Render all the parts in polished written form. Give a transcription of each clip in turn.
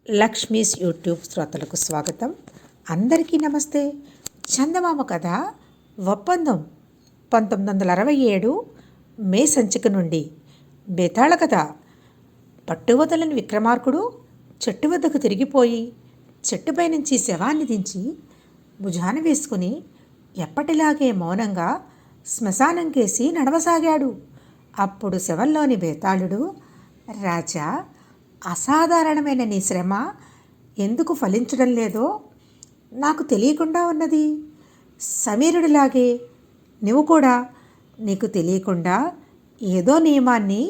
Lakshmi's YouTube శ్రోతలకు స్వాగతం. అందరికీ నమస్తే. చందమామ కథ ఒప్పందం 1967 మే సంచిక నుండి. బేతాళ కథ. పట్టువదలని విక్రమార్కుడు చెట్టు వద్దకు తిరిగిపోయి చెట్టుపై నుంచి శవాన్ని దించి భుజాన వేసుకుని ఎప్పటిలాగే మౌనంగా శ్మశానం కేసి నడవసాగాడు. అప్పుడు శవంలోని బేతాళుడు, రాజా, అసాధారణమైన నీ శ్రమ ఎందుకు ఫలించడం లేదో నాకు తెలియకుండా ఉన్నది. సమీరుడిలాగే నువ్వు కూడా నీకు తెలియకుండా ఏదో నియమాన్ని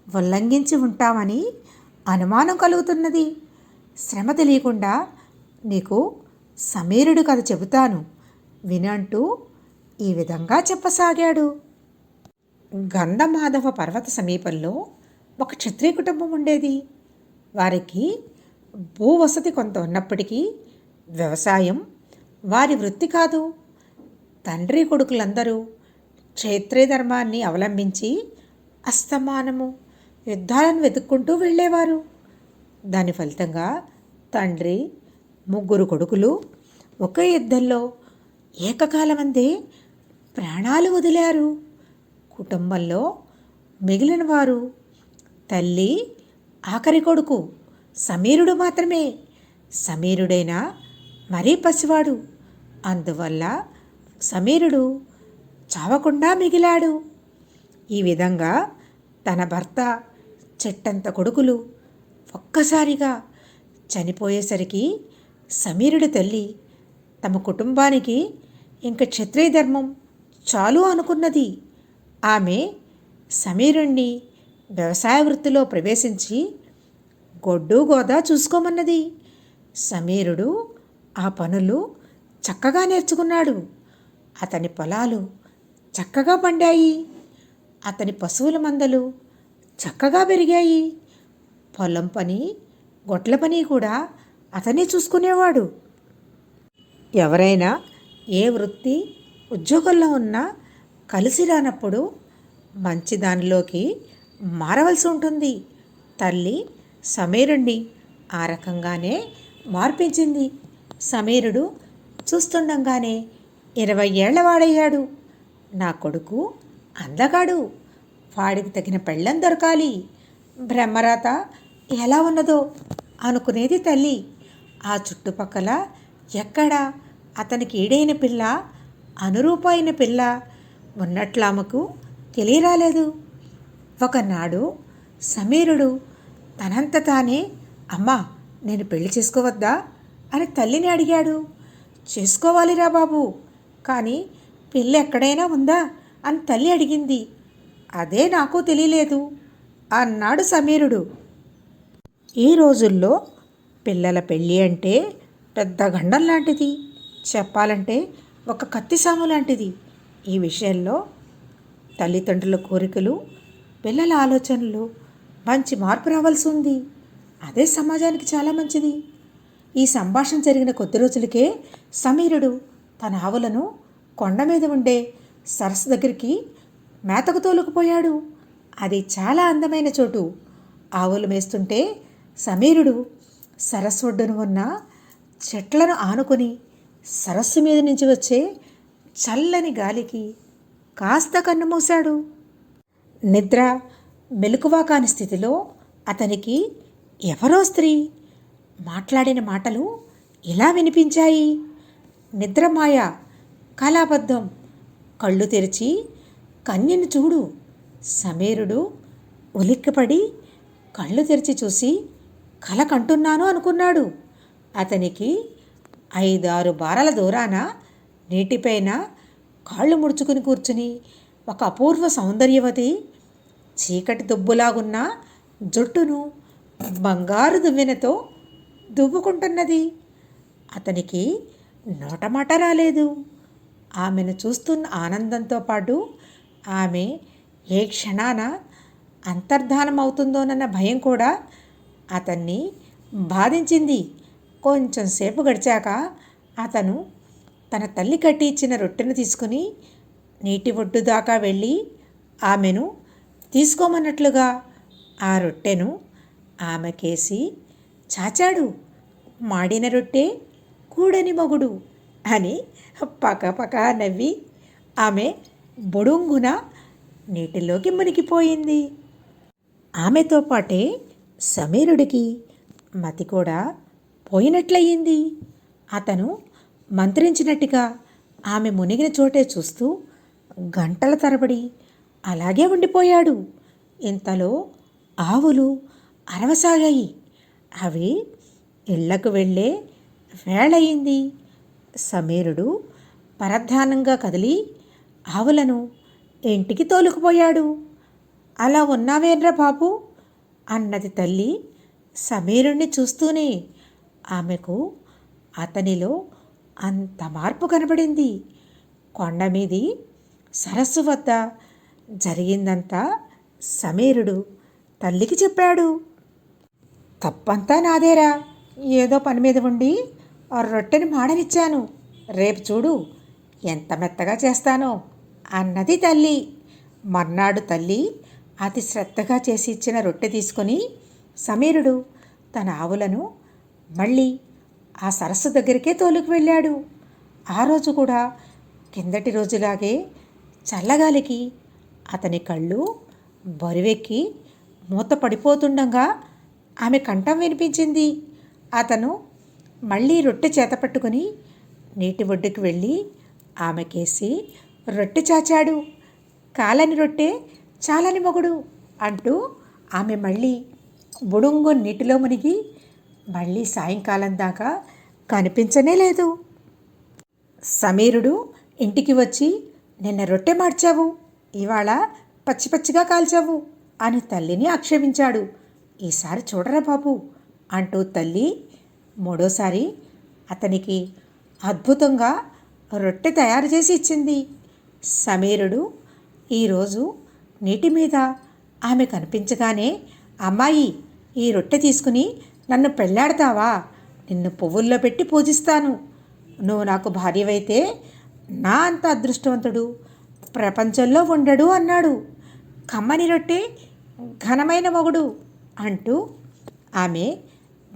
ఉల్లంఘించి ఉంటామని అనుమానం కలుగుతున్నది. శ్రమ తెలియకుండా నీకు సమీరుడు కథ చెబుతాను వినంటూ ఈ విధంగా చెప్పసాగాడు. గంధమాధవ పర్వత సమీపంలో ఒక క్షత్రియ కుటుంబం ఉండేది. వారికి భూవసతి కొంత ఉన్నప్పటికీ వ్యవసాయం వారి వృత్తి కాదు. తండ్రి కొడుకులందరూ క్షేత్రీయ ధర్మాన్ని అవలంబించి అస్తమానము యుద్ధాలను వెతుక్కుంటూ వెళ్ళేవారు. దాని ఫలితంగా తండ్రి 3 కొడుకులు ఒకే యుద్ధంలో ఏకకాలమందే ప్రాణాలు వదిలారు. కుటుంబంలో మిగిలిన వారు తల్లి, ఆఖరి కొడుకు సమీరుడు మాత్రమే. సమీరుడైనా మరీ పసివాడు. అందువల్ల సమీరుడు చావకుండా మిగిలాడు. ఈ విధంగా తన భర్త, చెట్టంత కొడుకులు ఒక్కసారిగా చనిపోయేసరికి సమీరుడి తల్లి తమ కుటుంబానికి ఇంక క్షత్రియ ధర్మం చాలు అనుకున్నది. ఆమె సమీరుణ్ణి వ్యవసాయ వృత్తిలో ప్రవేశించి గొడ్డు గోదా చూసుకోమన్నది. సమీరుడు ఆ పనులు చక్కగా నేర్చుకున్నాడు. అతని పొలాలు చక్కగా పండాయి. అతని పశువుల మందలు చక్కగా పెరిగాయి. పొలం పని, గొడ్ల పని కూడా అతనే చూసుకునేవాడు. ఎవరైనా ఏ వృత్తి, ఉద్యోగంలో ఉన్నా కలిసి రానప్పుడు మంచి దానిలోకి మారవలసి ఉంటుంది. తల్లి సమీరుణ్ణి ఆ రకంగానే మార్పించింది. సమీరుడు చూస్తుండగానే 20 ఏళ్లవాడయ్యాడు. నా కొడుకు అందగాడు, వాడికి తగిన పెళ్ళం దొరకాలి, బ్రహ్మరాత ఎలా ఉన్నదో అనుకునేది తల్లి. ఆ చుట్టుపక్కల ఎక్కడా అతనికి ఈడైన పిల్ల, అనురూపమైన పిల్ల ఉన్నట్లామకు తెలియరాలేదు. ఒకనాడు సమీరుడు తనంత తానే, అమ్మా, నేను పెళ్లి చేసుకోవద్దా అని తల్లిని అడిగాడు. చేసుకోవాలిరా బాబు, కానీ పెళ్ళి ఎక్కడైనా ఉందా అని తల్లి అడిగింది. అదే నాకు తెలియలేదు అన్నాడు సమీరుడు. ఈ రోజుల్లో పిల్లల పెళ్ళి అంటే పెద్ద గండం లాంటిది, చెప్పాలంటే ఒక కత్తిసాము లాంటిది. ఈ విషయంలో తల్లిదండ్రుల కోరికలు, పిల్లల ఆలోచనలు మంచి మార్పు రావాల్సి ఉంది. అదే సమాజానికి చాలా మంచిది. ఈ సంభాషణ జరిగిన కొద్ది రోజులకే సమీరుడు తన ఆవులను కొండ మీద ఉండే సరస్సు దగ్గరికి మేతకు తోలుకుపోయాడు. అది చాలా అందమైన చోటు. ఆవులు మేస్తుంటే సమీరుడు సరస్సు ఒడ్డున ఉన్న చెట్లను ఆనుకొని సరస్సు మీద నుంచి వచ్చే చల్లని గాలికి కాస్త కన్నుమూశాడు. నిద్ర, మెలకువ కాని స్థితిలో అతనికి ఎవరో స్త్రీ మాట్లాడిన మాటలు ఇలా వినిపించాయి. నిద్రమాయ, కళాబద్ధం, కళ్ళు తెరిచి కన్యను చూడు. సమీరుడు ఉలిక్కిపడి కళ్ళు తెరిచి చూసి కల కంటున్నాను అనుకున్నాడు. అతనికి 5-6 బారల దూరాన నీటిపైన కాళ్ళు ముడుచుకుని కూర్చుని ఒక అపూర్వ సౌందర్యవతి చీకటి దుబ్బులాగున్న జుట్టును బంగారు దువ్వెనతో దువ్వుకుంటున్నది. అతనికి నోటమాట రాలేదు. ఆమెను చూస్తున్న ఆనందంతో పాటు ఆమె ఏ క్షణాన అంతర్ధానం అవుతుందోనన్న భయం కూడా అతన్ని బాధించింది. కొంచెం సేపు గడిచాక అతను తన తల్లి కట్టి ఇచ్చిన రొట్టెను తీసుకుని నీటి ఒడ్డు దాకా వెళ్ళి ఆమెను తీసుకోమన్నట్లుగా ఆ రొట్టెను ఆమెకేసి చాచాడు. మాడిన రొట్టె కూడని మొగుడు అని పకపక నవ్వి ఆమె బొడుంగున నీటిలోకి మునిగిపోయింది. ఆమెతో పాటే సమీరుడికి మతి కూడా పోయినట్లయింది. అతను మంత్రించినట్టుగా ఆమె మునిగిన చోటే చూస్తూ గంటల తరబడి అలాగే ఉండిపోయాడు. ఇంతలో ఆవులు అరవసాగాయి. అవి ఇళ్లకు వెళ్ళే వేళయింది. సమీరుడు పరధ్యానంగా కదిలి ఆవులను ఇంటికి తోలుకుపోయాడు. అలా ఉన్నావేంద్రా బాబు అన్నది తల్లి సమీరుణ్ణి చూస్తూనే. ఆమెకు అతనిలో అంత మార్పు కనబడింది. కొండమీది సరస్సు వద్ద జరిగిందంతా సమీరుడు తల్లికి చెప్పాడు. తప్పంతా నాదేరా, ఏదో పని మీద ఉండి ఆ రొట్టెని మాడనిచ్చాను, రేపు చూడు ఎంత మెత్తగా చేస్తానో అన్నది తల్లి. మర్నాడు తల్లి అతి శ్రద్ధగా చేసి ఇచ్చిన రొట్టె తీసుకొని సమీరుడు తన ఆవులను మళ్ళీ ఆ సరస్సు దగ్గరికే తోలుకు వెళ్ళాడు. ఆ రోజు కూడా కిందటి రోజులాగే చల్లగాలికి అతని కళ్ళు బరువెక్కి మూత పడిపోతుండగా ఆమె కంఠం వినిపించింది. అతను మళ్ళీ రొట్టె చేతపట్టుకుని నీటి ఒడ్డుకు వెళ్ళి ఆమెకేసి రొట్టె చాచాడు. కాలని రొట్టె చాలని మొగుడు అంటూ ఆమె మళ్ళీ బుడుంగు నీటిలో మునిగి మళ్ళీ సాయంకాలం దాకా కనిపించనే లేదు. సమీరుడు ఇంటికి వచ్చి, నిన్న రొట్టె మార్చావు, ఇవాళ పచ్చి పచ్చిగా కాల్చావు అని తల్లిని ఆక్షేపించాడు. ఈసారి చూడరా బాబు అంటూ తల్లి మూడోసారి అతనికి అద్భుతంగా రొట్టె తయారు చేసి ఇచ్చింది. సమీరుడు ఈరోజు నీటి మీద ఆమె కనిపించగానే, అమ్మాయి ఈ రొట్టె తీసుకుని నన్ను పెళ్ళాడతావా, నిన్ను పువ్వుల్లో పెట్టి పూజిస్తాను, నువ్వు నాకు భార్యవైతే నా అంత అదృష్టవంతుడు ప్రపంచంలో ఉండడు అన్నాడు. కమ్మని రొట్టె ఘనమైన మొగుడు అంటూ ఆమె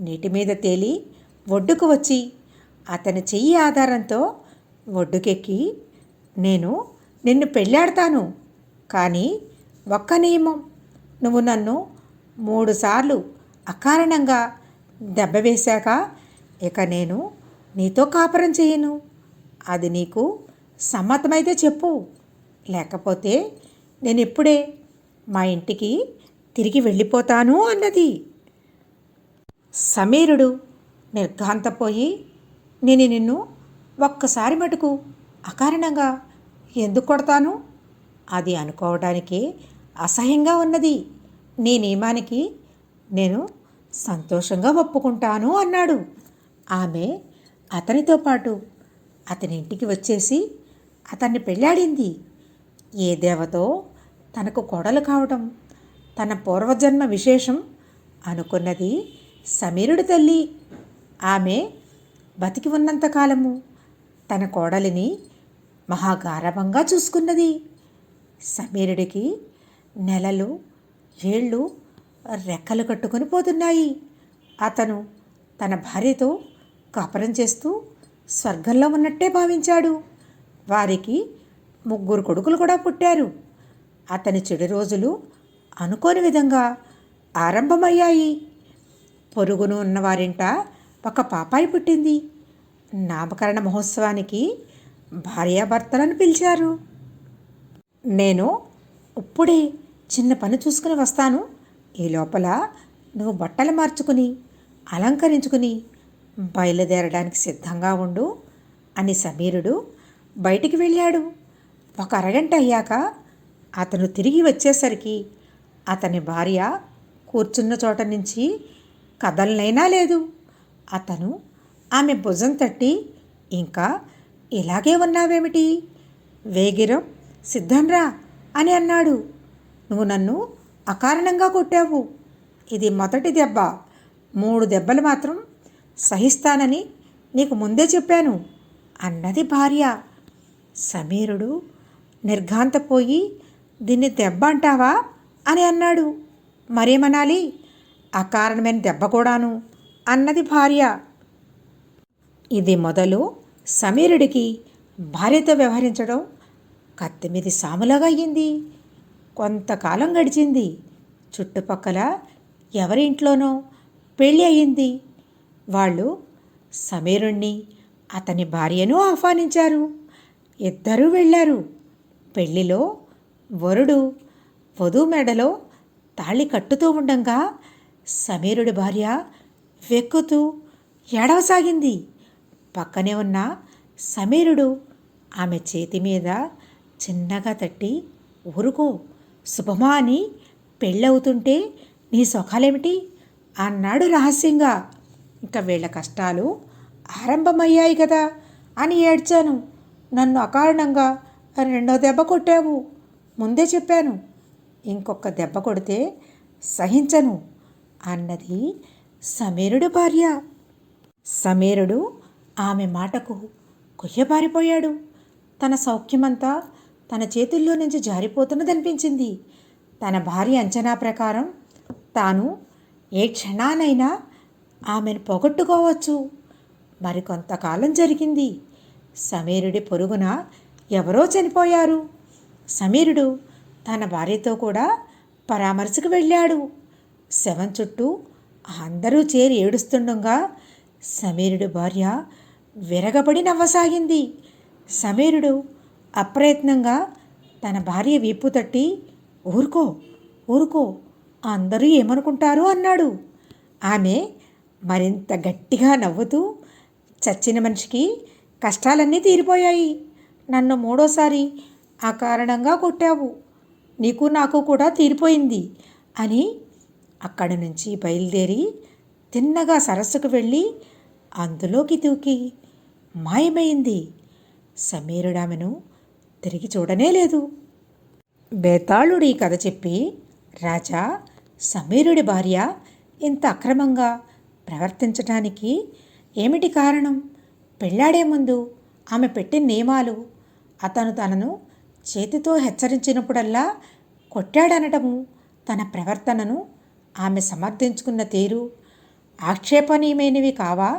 నీటి మీద తేలి ఒడ్డుకు వచ్చి అతని చెయ్యి ఆధారంతో ఒడ్డుకెక్కి, నేను నిన్ను పెళ్ళాడతాను, కానీ ఒక్క నియమం, నువ్వు నన్ను 3 సార్లు అకారణంగా దెబ్బ వేశాక ఇక నేను నీతో కాపురం చేయను, అది నీకు సమ్మతమైతే చెప్పు, లేకపోతే నేను ఇప్పుడే మా ఇంటికి తిరిగి వెళ్ళిపోతాను అన్నది. సమీరుడు నిర్ఘాంతపోయి, నేను నిన్ను ఒక్కసారి మటుకు అకారణంగా ఎందుకు కొడతాను, అది అనుకోవడానికి అసహ్యంగా ఉన్నది, నీ నియమానికి నేను సంతోషంగా ఒప్పుకుంటాను అన్నాడు. ఆమె అతనితో పాటు అతని ఇంటికి వచ్చేసి అతన్ని పెళ్ళాడింది. ఏ దేవతో తనకు కోడలు కావడం తన పూర్వజన్మ విశేషం అనుకున్నది సమీరుడి తల్లి. ఆమె బతికి ఉన్నంతకాలము తన కోడలిని మహాగారవంగా చూసుకున్నది. సమీరుడికి నెలలు ఏళ్ళు రెక్కలు కట్టుకొని పోతున్నాయి. అతను తన భార్యతో కాపురం చేస్తూ స్వర్గంలో ఉన్నట్టే భావించాడు. వారికి 3 కొడుకులు కూడా పుట్టారు. అతని చెడు రోజులు అనుకోని విధంగా ఆరంభమయ్యాయి. పొరుగును ఉన్నవారింట ఒక పాపాయి పుట్టింది. నామకరణ మహోత్సవానికి భార్యాభర్తలను పిలిచారు. నేను ఇప్పుడే చిన్న పని చూసుకుని వస్తాను, ఈ లోపల నువ్వు బట్టలు మార్చుకుని అలంకరించుకుని బయలుదేరడానికి సిద్ధంగా ఉండు అని సమీరుడు బయటికి వెళ్ళాడు. ఒక అరగంట అయ్యాక అతను తిరిగి వచ్చేసరికి అతని భార్య కూర్చున్న చోట నుంచి కదలనైనా లేదు. అతను ఆమె భుజం తట్టి, ఇంకా ఇలాగే ఉన్నావేమిటి, వేగిరం సిద్ధంరా అని అన్నాడు. నువ్వు నన్ను అకారణంగా కొట్టావు, ఇది మొదటి దెబ్బ, 3 దెబ్బలు మాత్రం సహిస్తానని నీకు ముందే చెప్పాను అన్నది భార్య. సమీరుడు నిర్ఘాంతపోయి, దీన్ని దెబ్బ అంటావా అని అన్నాడు. మరేమనాలి, అకారణమైన దెబ్బ కూడాను అన్నది భార్య. ఇది మొదలు సమీరుడికి భార్యతో వ్యవహరించడం కత్తిమీది సాములాగా అయ్యింది. కొంతకాలం గడిచింది. చుట్టుపక్కల ఎవరి ఇంట్లోనో పెళ్ళి అయ్యింది. వాళ్ళు సమీరుణ్ణి అతని భార్యను ఆహ్వానించారు. ఇద్దరూ వెళ్ళారు. పెళ్లిలో వరుడు వధువు మెడలో తాళి కట్టుతూ ఉండంగా సమీరుడి భార్య వెక్కుతూ ఏడవసాగింది. పక్కనే ఉన్న సమీరుడు ఆమె చేతి మీద చిన్నగా తట్టి, ఊరుకో, శుభమా అని పెళ్ళవుతుంటే నీ సుఖాలేమిటి అన్నాడు రహస్యంగా. ఇంకా వీళ్ళ కష్టాలు ఆరంభమయ్యాయి కదా అని ఏడ్చాను. నన్ను అకారణంగా రెండో దెబ్బ కొట్టావు. ముందే చెప్పాను, ఇంకొక దెబ్బ కొడితే సహించను అన్నది సమీరుడు భార్య. సమీరుడు ఆమె మాటకు కొయ్యబారిపోయాడు. తన సౌఖ్యమంతా తన చేతుల్లో నుంచి జారిపోతున్నదనిపించింది. తన భార్య అంచనా ప్రకారం తాను ఏ క్షణానైనా ఆమెను పోగొట్టుకోవచ్చు. మరికొంతకాలం జరిగింది. సమీరుడి పొరుగున ఎవరో చనిపోయారు. సమీరుడు తన భార్యతో కూడా పరామర్శకు వెళ్ళాడు. శవం చుట్టూ అందరూ చేరి ఏడుస్తుండగా సమీరుడి భార్య విరగబడి నవ్వసాగింది. సమీరుడు అప్రయత్నంగా తన భార్య వీపు తట్టి, ఊరుకో ఊరుకో, అందరూ ఏమనుకుంటారు అన్నాడు. ఆమె మరింత గట్టిగా నవ్వుతూ, చచ్చిన మనిషికి కష్టాలన్నీ తీరిపోయాయి. నన్ను మూడోసారి అకారణంగా కొట్టావు, నీకు నాకు కూడా తీరిపోయింది అని అక్కడి నుంచి బయలుదేరి తిన్నగా సరస్సుకు వెళ్ళి అందులోకి దూకి మాయమైంది. సమీరుడు ఆమెను తిరిగి చూడనే లేదు. బేతాళుడు ఈ కథ చెప్పి, రాజా, సమీరుడి భార్య ఇంత అక్రమంగా ప్రవర్తించటానికి ఏమిటి కారణం? పెళ్ళాడే ముందు ఆమె పెట్టిన నియమాలు, అతను తనను చేతితో హెచ్చరించినప్పుడల్లా కొట్టాడనటము, తన ప్రవర్తనను ఆమె సమర్థించుకున్న తీరు ఆక్షేపణీయమైనవి కావా?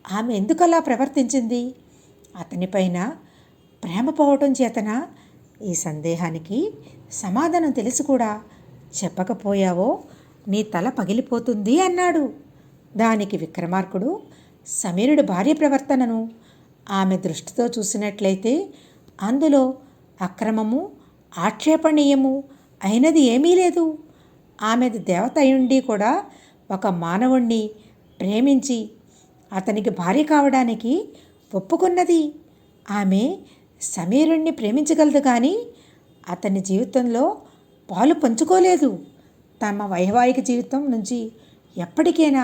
ఆమె ఎందుకలా ప్రవర్తించింది? అతనిపైన ప్రేమ పోవటం చేతన? ఈ సందేహానికి సమాధానం తెలిసి కూడా చెప్పకపోయావో నీ తల పగిలిపోతుంది అన్నాడు. దానికి విక్రమార్కుడు సమీరుడి భార్య ప్రవర్తనను ఆమె దృష్టితో చూసినట్లయితే అందులో అక్రమము, ఆక్షేపణీయము అయినది ఏమీ లేదు. ఆమెది దేవత అయుండి కూడా ఒక మానవుణ్ణి ప్రేమించి అతనికి భార్య కావడానికి ఒప్పుకున్నది. ఆమె సమీరుణ్ణి ప్రేమించగలదు కానీ అతని జీవితంలో పాలు పంచుకోలేదు. తమ వైవాహిక జీవితం నుంచి ఎప్పటికైనా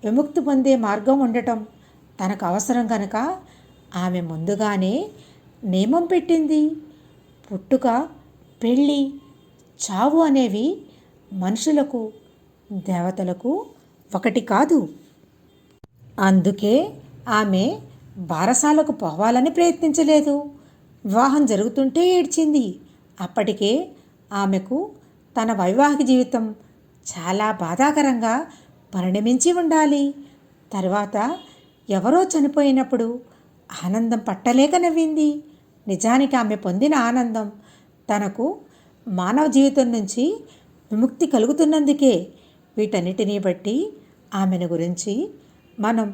విముక్తి పొందే మార్గం ఉండటం తనకు అవసరం కనుక ఆమె ముందుగానే నియమం పెట్టింది. పుట్టుక, పెళ్ళి, చావు అనేవి మనుషులకు, దేవతలకు ఒకటి కాదు. అందుకే ఆమె బారసాలకు పోవాలని ప్రయత్నించలేదు. వివాహం జరుగుతుంటే ఏడ్చింది. అప్పటికే ఆమెకు తన వైవాహిక జీవితం చాలా బాధాకరంగా పరిణమించి ఉండాలి. తర్వాత ఎవరో చనిపోయినప్పుడు ఆనందం పట్టలేక నవ్వింది. నిజానికి ఆమె పొందిన ఆనందం తనకు మానవ జీవితం నుంచి విముక్తి కలుగుతున్నందుకే. వీటన్నిటినీ బట్టి ఆమెను గురించి మనం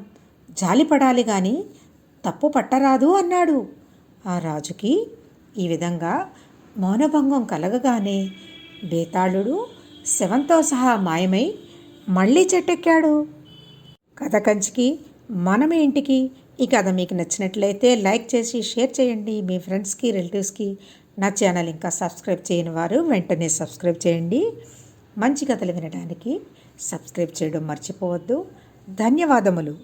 జాలిపడాలి కానీ తప్పు పట్టరాదు అన్నాడు. ఆ రాజుకి ఈ విధంగా మౌనభంగం కలగగానే బేతాళుడు శవంతో సహా మాయమై మళ్ళీ చెట్టెక్కాడు. కథ కంచికి మనమే ఇంటికి. ఈ కథ మీకు నచ్చినట్లయితే లైక్ చేసి షేర్ చేయండి. మీ ఫ్రెండ్స్కి, రిలేటివ్స్కి. నా ఛానల్ ఇంకా సబ్స్క్రైబ్ చేయని వారు వెంటనే సబ్స్క్రైబ్ చేయండి. మంచి కథలు వినడానికి సబ్స్క్రైబ్ చేయడం మర్చిపోవద్దు. ధన్యవాదములు.